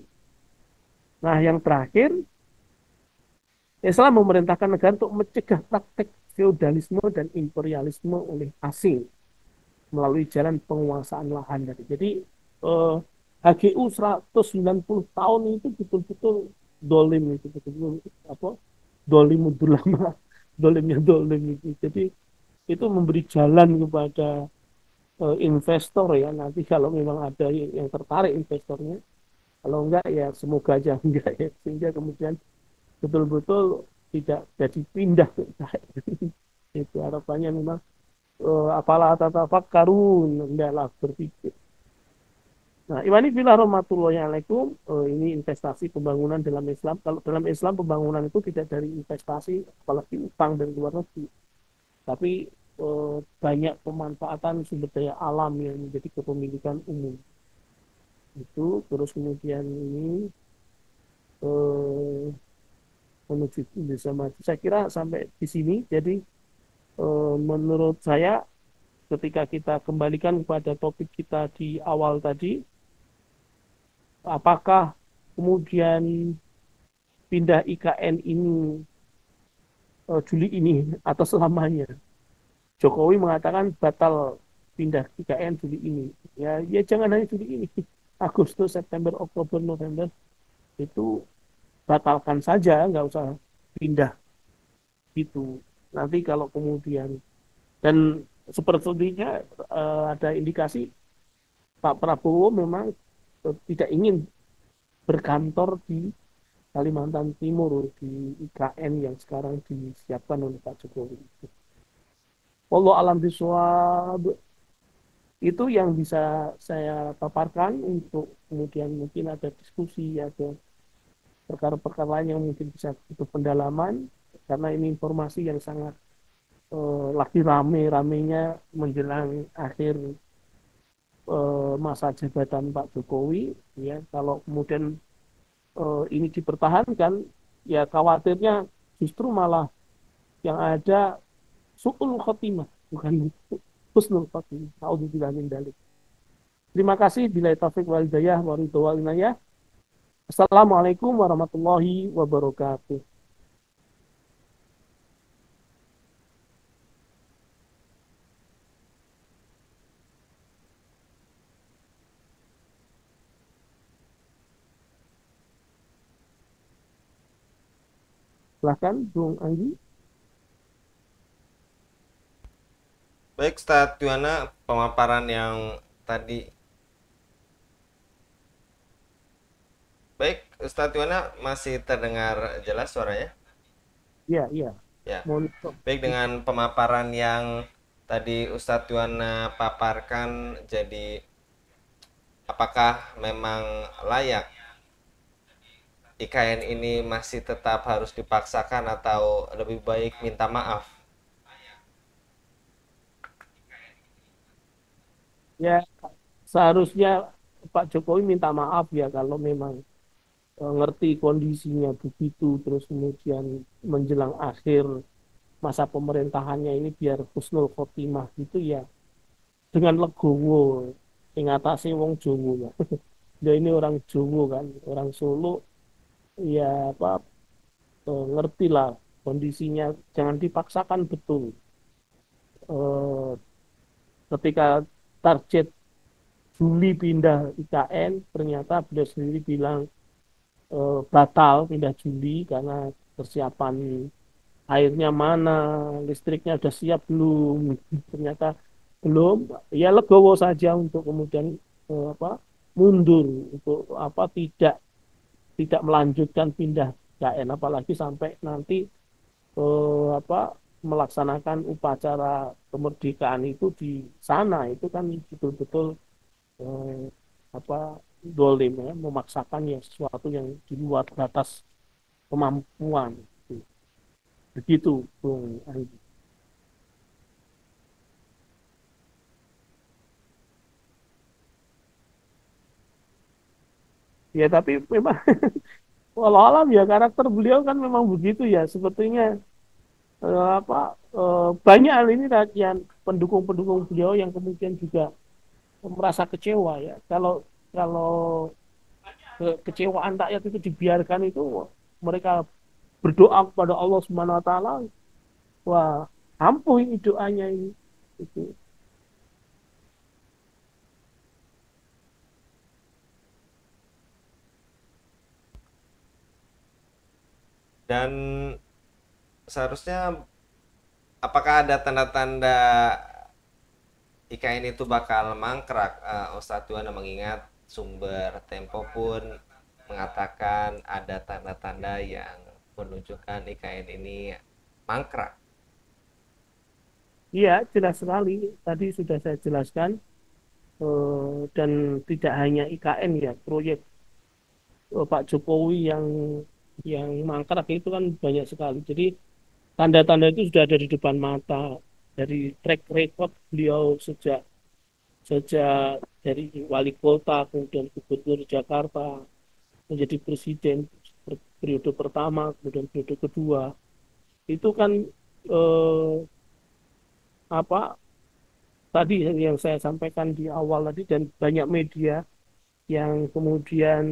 Nah, yang terakhir, Islam memerintahkan negara untuk mencegah praktek feodalisme dan imperialisme oleh asing melalui jalan penguasaan lahan. Jadi HGU 190 tahun itu betul-betul dolim itu betul-betul apa dolimudul lama dolimnya dolim itu. Jadi itu memberi jalan kepada investor ya nanti kalau memang ada yang tertarik investornya kalau enggak ya semoga aja enggak ya sehingga kemudian betul-betul tidak jadi pindah itu harapannya memang apalah tatafakkarun hendaklah berpikir. Nah, imani fillah rahmatullahi alaikum ini investasi pembangunan dalam Islam. Kalau dalam Islam pembangunan itu tidak dari investasi apalagi utang dari luar negeri, tapi banyak pemanfaatan sumber daya alam yang menjadi kepemilikan umum. Itu terus kemudian ini eh, menuju Indonesia Maju. Saya kira sampai di sini. Jadi menurut saya ketika kita kembalikan kepada topik kita di awal tadi, apakah kemudian pindah IKN ini Juli ini atau selamanya? Jokowi mengatakan batal pindah IKN Juli ini. Ya, ya jangan hanya Juli ini. Agustus, September, Oktober, November itu batalkan saja, nggak usah pindah gitu. Nanti kalau kemudian dan sepertinya ada indikasi Pak Prabowo memang tidak ingin berkantor di Kalimantan Timur di IKN yang sekarang disiapkan oleh Pak Jokowi. Wallahu alam bisawab. Itu yang bisa saya paparkan untuk kemudian mungkin ada diskusi ada perkara-perkara lain yang mungkin bisa butuh pendalaman karena ini informasi yang sangat lagi rame-ramenya menjelang akhir masa jabatan Pak Jokowi ya kalau kemudian ini dipertahankan, ya khawatirnya justru malah yang ada su'ul khotimah, bukan husnul khotimah. Naudzubillah min dzalik. Terima kasih. Bila taufik wal hidayah wa ridho wal inayah. Assalamualaikum warahmatullahi wabarakatuh. Silahkan, Bung Anggi. Baik, Ustadz Yuwana, pemaparan yang tadi. Baik, Ustadz Yuwana, masih terdengar jelas suaranya? Iya, iya. Ya. Mohon Baik, dengan pemaparan yang tadi Ustadz Yuwana paparkan, jadi apakah memang layak IKN ini masih tetap harus dipaksakan atau lebih baik minta maaf? ya, seharusnya Pak Jokowi minta maaf ya kalau memang ngerti kondisinya begitu, terus kemudian menjelang akhir masa pemerintahannya ini biar husnul khotimah itu ya dengan legowo mengatasi wong Jowo ya. Dia ini orang Jowo kan, orang Solo, ya apa, ngerti lah kondisinya, jangan dipaksakan betul. Eh, Ketika target Juli pindah IKN, ternyata beliau sendiri bilang batal pindah Juli karena persiapan airnya mana, listriknya udah siap belum. Ternyata belum, ya legowo saja untuk kemudian apa, mundur, untuk apa, tidak tidak melanjutkan pindah KN, apalagi sampai nanti apa, melaksanakan upacara kemerdekaan itu di sana, itu kan betul-betul eh, apa, dolim ya, memaksakan ya sesuatu yang di luar batas kemampuan. Begitu, Bung Andi. Ya tapi memang walau alam ya karakter beliau kan memang begitu ya. Sepertinya apa, banyak hal ini yang pendukung-pendukung beliau yang kemudian juga merasa kecewa ya. Kalau kalau kecewaan rakyat itu dibiarkan, itu mereka berdoa kepada Allah Subhanahu Wa Taala, wah ampuh ini doanya ini. Itu. Dan seharusnya apakah ada tanda-tanda IKN itu bakal mangkrak, Ustadz Juwana, mengingat sumber Tempo pun mengatakan ada tanda-tanda yang menunjukkan IKN ini mangkrak. Iya, jelas sekali. Tadi sudah saya jelaskan, dan tidak hanya IKN ya, proyek Pak Jokowi yang mangkrak itu kan banyak sekali. Jadi tanda-tanda itu sudah ada di depan mata, dari track record beliau sejak sejak dari wali kota, kemudian gubernur Jakarta, menjadi presiden periode pertama, kemudian periode kedua. Itu kan eh, apa, tadi yang saya sampaikan di awal tadi, dan banyak media yang kemudian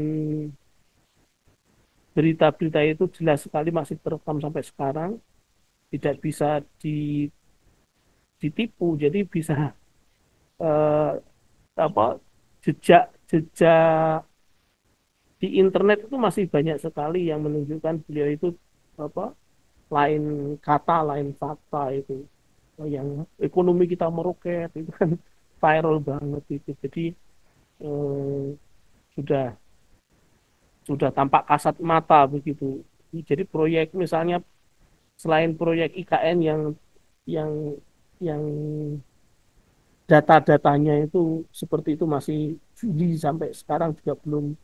berita-berita itu jelas sekali masih terekam sampai sekarang, tidak bisa ditipu. Jadi bisa eh, apa, jejak-jejak di internet itu masih banyak sekali yang menunjukkan beliau itu apa, lain kata lain fakta itu, yang ekonomi kita meroket itu kan viral banget itu. Jadi eh, sudah sudah tampak kasat mata begitu. Jadi proyek misalnya, selain proyek IKN yang yang data-datanya itu seperti itu, masih Juli sampai sekarang juga belum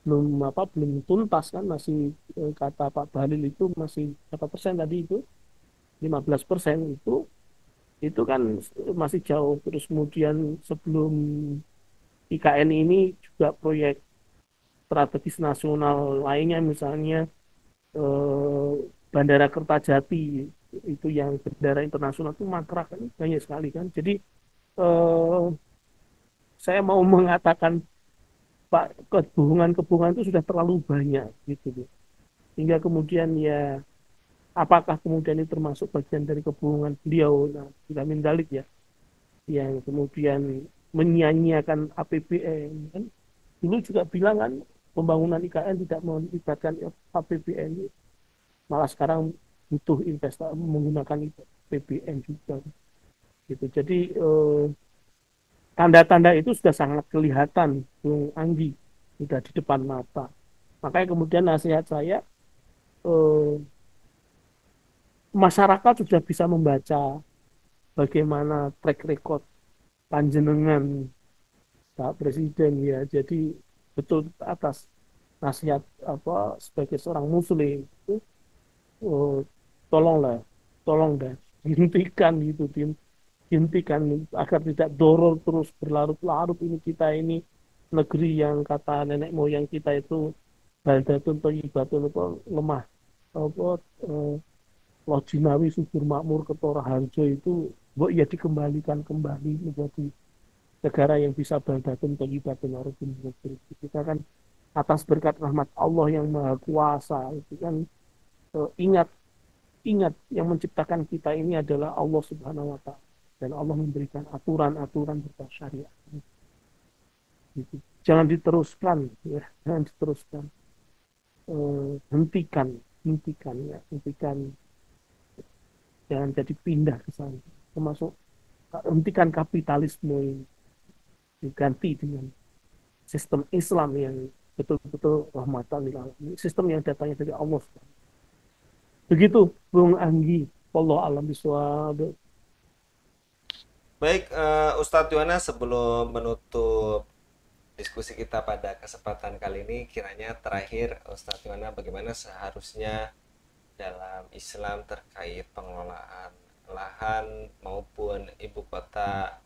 belum apa, belum tuntas kan, masih kata Pak Bahlil itu masih berapa persen tadi itu, 15% itu kan masih jauh. Terus kemudian sebelum IKN ini juga proyek strategis nasional lainnya, misalnya eh, Bandara Kertajati itu yang bandara internasional itu mangkrak kan banyak sekali kan. Jadi eh, saya mau mengatakan Pak, kebohongan-kebohongan itu sudah terlalu banyak gitu loh. Hingga kemudian ya apakah kemudian ini termasuk bagian dari kebohongan beliau, nah kita Dalik ya, yang kemudian menyia-nyiakan APBN kan. Dulu juga bilang kan pembangunan IKN tidak melibatkan APBN, malah sekarang butuh investasi menggunakan APBN juga gitu. Jadi tanda-tanda itu sudah sangat kelihatan, Bung Anggi, sudah di depan mata. Makanya kemudian nasihat saya, eh, masyarakat sudah bisa membaca bagaimana track record panjenengan Pak Presiden ya. Jadi betul atas nasihat apa sebagai seorang Muslim itu, oh, tolonglah, tolong dan dihentikan gitu, dihentikan agar tidak doror terus berlarut-larut ini, kita ini negeri yang kata nenek moyang kita itu baldatun thayyibatun apa lemah apa eh, Loh Jinawi subur makmur Ketara Harjo itu mbok ya dikembalikan kembali menjadi negara yang bisa baldatun thayyibatun arifin mukmin. Kita kan atas berkat rahmat Allah yang maha kuasa itu kan, ingat, ingat yang menciptakan kita ini adalah Allah Subhanahu wa taala, dan Allah memberikan aturan-aturan berupa syariat gitu. Jangan diteruskan ya, jangan diteruskan. Hentikan, hentikan ya, hentikan, jangan jadi pindah ke sana. Termasuk hentikan kapitalisme ini, diganti dengan sistem Islam yang betul-betul rahmatan lil alamin, sistem yang datangnya dari Allah. Begitu, Bung Anggi. Wallahu alam bisawab. Baik, Ustadz Yuwana, sebelum menutup diskusi kita pada kesempatan kali ini, kiranya terakhir Ustadz Yuwana, bagaimana seharusnya dalam Islam terkait pengelolaan lahan maupun ibu kota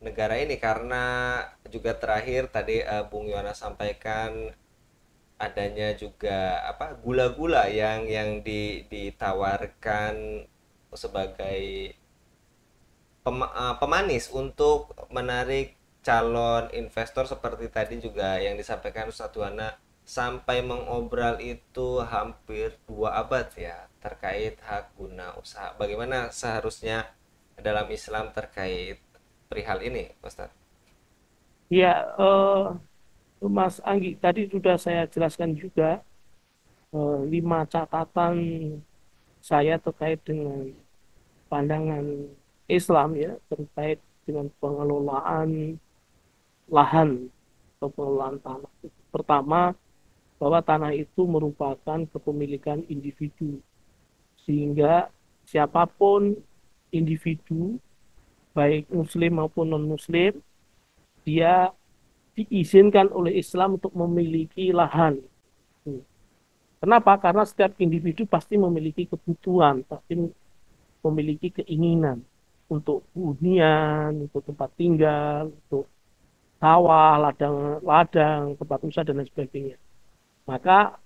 negara ini, karena juga terakhir tadi Bung Yuwana sampaikan adanya juga apa gula-gula yang ditawarkan sebagai pemanis untuk menarik calon investor, seperti tadi juga yang disampaikan Ustadz Wana, sampai mengobral itu hampir 2 abad ya terkait hak guna usaha. Bagaimana seharusnya dalam Islam terkait perihal ini, Ustadz? Ya, Mas Anggi, tadi sudah saya jelaskan juga 5 catatan saya terkait dengan pandangan Islam ya, terkait dengan pengelolaan lahan atau pengelolaan tanah. Pertama, bahwa tanah itu merupakan kepemilikan individu, sehingga siapapun individu, baik muslim maupun non-muslim, dia diizinkan oleh Islam untuk memiliki lahan. Kenapa? Karena setiap individu pasti memiliki kebutuhan, pasti memiliki keinginan untuk hunian, untuk tempat tinggal, untuk sawah, ladang, ladang, tempat usaha dan lain sebagainya. Maka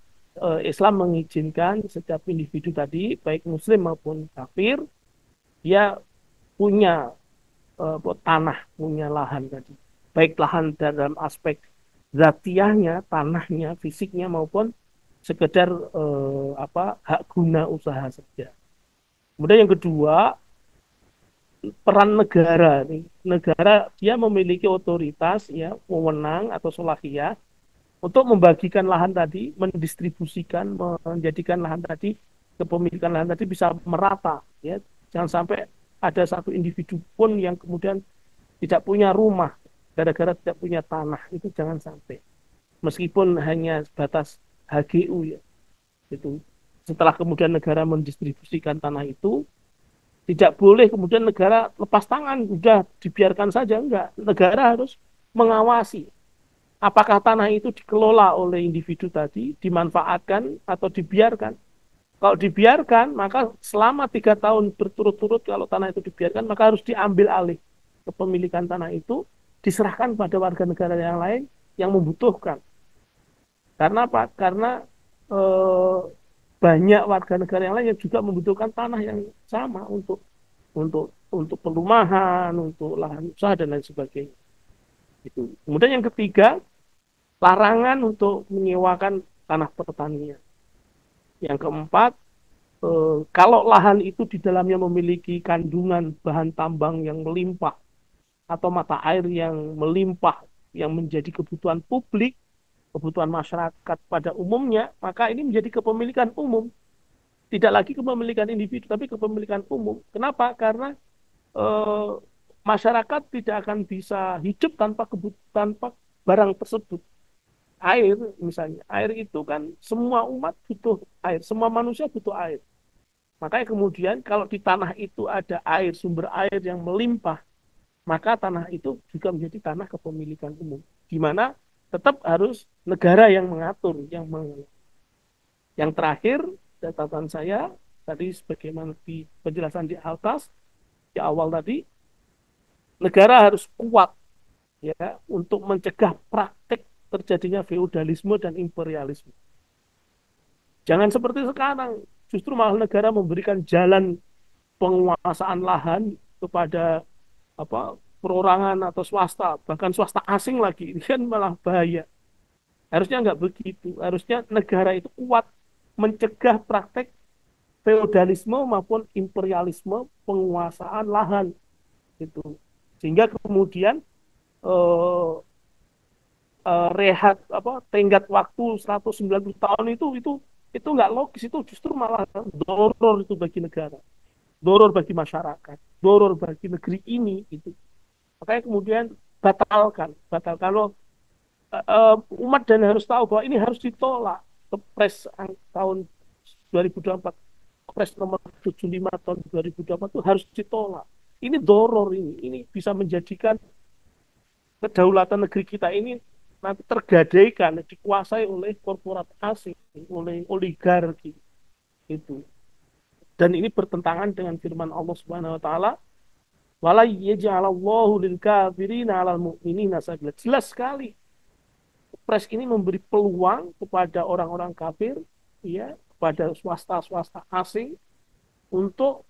Islam mengizinkan setiap individu tadi, baik muslim maupun kafir, dia punya tanah, punya lahan tadi. Baik lahan dalam aspek zatiahnya, tanahnya, fisiknya, maupun sekedar hak guna usaha saja. Kemudian yang kedua, peran negara nih. Negara dia memiliki otoritas ya, wewenang atau solahiyah untuk membagikan lahan tadi, mendistribusikan, menjadikan lahan tadi, kepemilikan lahan tadi bisa merata ya. Jangan sampai ada satu individu pun yang kemudian tidak punya rumah gara-gara tidak punya tanah, itu jangan sampai. Meskipun hanya sebatas HGU ya. Itu setelah kemudian negara mendistribusikan tanah itu, tidak boleh kemudian negara lepas tangan, udah dibiarkan saja, enggak. Negara harus mengawasi apakah tanah itu dikelola oleh individu tadi, dimanfaatkan atau dibiarkan. Kalau dibiarkan, maka selama 3 tahun berturut-turut kalau tanah itu dibiarkan, maka harus diambil alih kepemilikan tanah itu, diserahkan pada warga negara yang lain yang membutuhkan. Karena apa? Karena eh, banyak warga negara yang lain yang juga membutuhkan tanah yang sama untuk perumahan, untuk lahan usaha dan lain sebagainya. Itu. Kemudian yang ketiga, larangan untuk menyewakan tanah pertanian. Yang keempat, kalau lahan itu di dalamnya memiliki kandungan bahan tambang yang melimpah atau mata air yang melimpah yang menjadi kebutuhan publik, kebutuhan masyarakat pada umumnya, maka ini menjadi kepemilikan umum. Tidak lagi kepemilikan individu, tapi kepemilikan umum. Kenapa? Karena eh, masyarakat tidak akan bisa hidup tanpa barang tersebut. Air, misalnya, air itu kan semua umat butuh air, semua manusia butuh air. Makanya kemudian kalau di tanah itu ada air, sumber air yang melimpah, maka tanah itu juga menjadi tanah kepemilikan umum. Di mana tetap harus negara yang mengatur, yang terakhir, catatan saya tadi sebagaimana di penjelasan di atas, di awal tadi, negara harus kuat ya untuk mencegah praktek terjadinya feudalisme dan imperialisme. Jangan seperti sekarang, justru malah negara memberikan jalan penguasaan lahan kepada apa perorangan atau swasta, bahkan swasta asing lagi. Ini kan malah bahaya. Harusnya nggak begitu. Harusnya negara itu kuat mencegah praktek feodalisme maupun imperialisme penguasaan lahan itu. Sehingga kemudian eh, rehat apa tenggat waktu 190 tahun itu nggak logis, itu justru malah doror itu bagi negara, doror bagi masyarakat, doror bagi negeri ini itu. Makanya kemudian batalkan loh, umat dan harus tahu bahwa ini harus ditolak. Kepres tahun 2024, Kepres nomor 75 tahun 2024 itu harus ditolak. Ini doror, ini bisa menjadikan kedaulatan negeri kita ini nanti tergadaikan, dikuasai oleh korporat asing, oleh oligarki itu. Dan ini bertentangan dengan firman Allah Subhanahu wa taala, wala yaj'alallahu lil kafirina 'alal mu'minina sabila. Jelas sekali Pres ini memberi peluang kepada orang-orang kafir, ya, kepada swasta-swasta asing untuk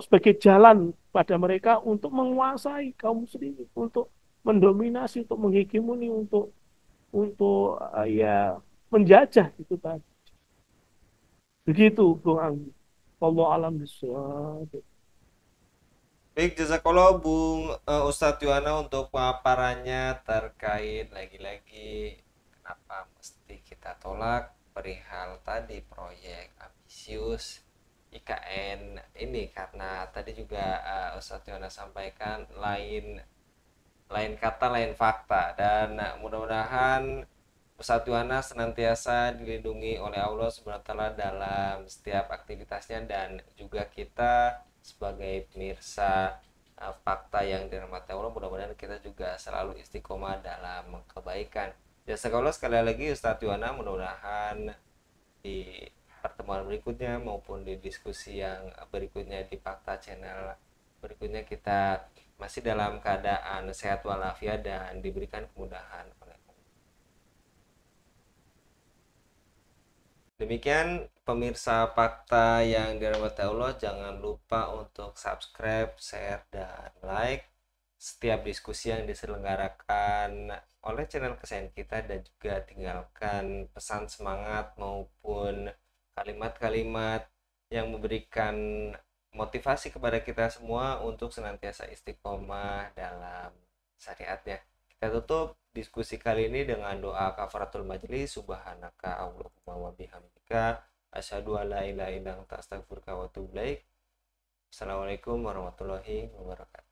sebagai jalan pada mereka untuk menguasai kaum muslimin, untuk mendominasi, untuk menghegemoni, untuk ya menjajah itu tadi. Begitu, Bung Anggi. Allah alam bisawab. Baik, jazakallah Bung Ustadz Yuwana untuk paparannya terkait lagi-lagi kenapa mesti kita tolak perihal tadi proyek ambisius IKN ini, karena tadi juga Ustadz Yuwana sampaikan lain lain kata lain fakta, dan mudah-mudahan Ustadz Yuwana senantiasa dilindungi oleh Allah Subhanahu wa taala dalam setiap aktivitasnya, dan juga kita sebagai pemirsa fakta yang dirahmati Allah, mudah-mudahan kita juga selalu istiqomah dalam kebaikan. Jazakallah sekali lagi Ustadz Yuwana, mudah-mudahan di pertemuan berikutnya maupun di diskusi yang berikutnya di Fakta Channel berikutnya kita masih dalam keadaan sehat walafiat dan diberikan kemudahan oleh Allah. Demikian pemirsa fakta yang dirahmati Allah, jangan lupa untuk subscribe, share, dan like setiap diskusi yang diselenggarakan oleh channel kesayangan kita, dan juga tinggalkan pesan semangat maupun kalimat-kalimat yang memberikan motivasi kepada kita semua untuk senantiasa istiqomah dalam syariatnya. Kita tutup diskusi kali ini dengan doa kafaratul majlis. Subhanaka Allahumma wa bihamdika asyhadu an la ilaha illa anta astaghfiruka wa atubu ilaik. Assalamualaikum warahmatullahi wabarakatuh.